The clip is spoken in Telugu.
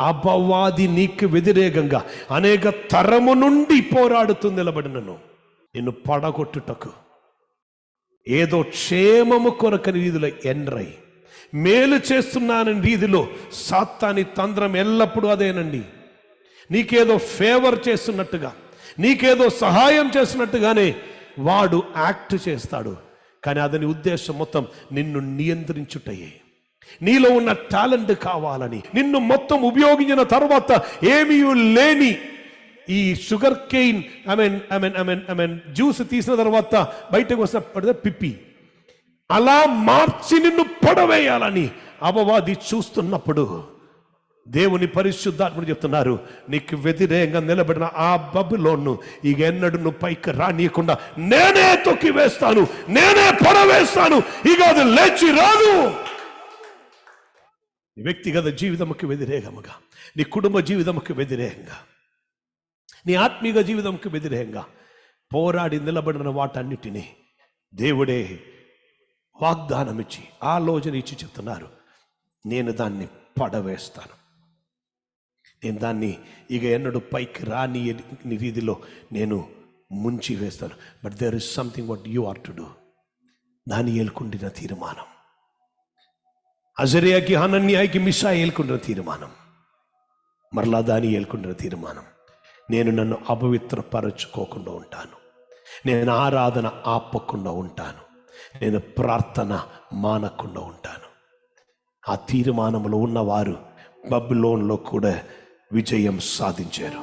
అపవాది నీకు వ్యతిరేకంగా అనేక తరము నుండి పోరాడుతూ నిలబడినను నిన్ను పడగొట్టుటకు ఏదో క్షేమము కొరకని రీతిలో ఎండ్రై మేలు చేస్తున్నానని రీతిలో సాతాని తంత్రం ఎల్లప్పుడూ అదేనండి. నీకేదో ఫేవర్ చేస్తున్నట్టుగా, నీకేదో సహాయం చేస్తున్నట్టుగానే వాడు యాక్ట్ చేస్తాడు. కానీ అతని ఉద్దేశం మొత్తం నిన్ను నియంత్రించుటయే. నీలో ఉన్న టాలెంట్ కావాలని, నిన్ను మొత్తం ఉపయోగించిన తర్వాత ఏమీ లేని ఈ షుగర్ కేన్ జ్యూస్ తీసిన తర్వాత బయటకు వస్తే పిప్పి అలా మార్చి నిన్ను పడవేయాలని అపవాది చూస్తున్నప్పుడు దేవుని పరిశుద్ధాత్ముడు చెప్తున్నారు, నీకు వ్యతిరేకంగా నిలబడిన ఆ బబులోను ఇక ఎన్నడూ నువ్వు పైకి రానియకుండా నేనే తొక్కి వేస్తాను, నేనే పడవేస్తాను. ఇక అది లేచి రాదు. నీ వ్యక్తిగత జీవితముకి వ్యతిరేకముగా, నీ కుటుంబ జీవితముకి వ్యతిరేకంగా, నీ ఆత్మీయ జీవితంకి వ్యతిరేకంగా పోరాడి నిలబడిన వాటన్నిటినీ దేవుడే వాగ్దానం ఇచ్చి, ఆలోచన ఇచ్చి చెప్తున్నారు, నేను దాన్ని పడవేస్తాను, నేను దాన్ని ఇక ఎన్నడూ పైకి రాని రీతిలో నేను ముంచి వేస్తాను. But there is something what you are to do. దానియేలుకుండిన తీర్మానం, అజర్యాకి, హనన్యాకి, మిషాయేలుకుండిన తీర్మానం, మరలా దానియేలుకుండిన తీర్మానం, నేను నన్ను అపవిత్రపరచుకోకుండా ఉంటాను, నేను ఆరాధన ఆపకుండా ఉంటాను, నేను ప్రార్థన మానకుండా ఉంటాను. ఆ తీర్మానంలో ఉన్నవారు బబులోన్లో కూడా విజయం సాధించారు.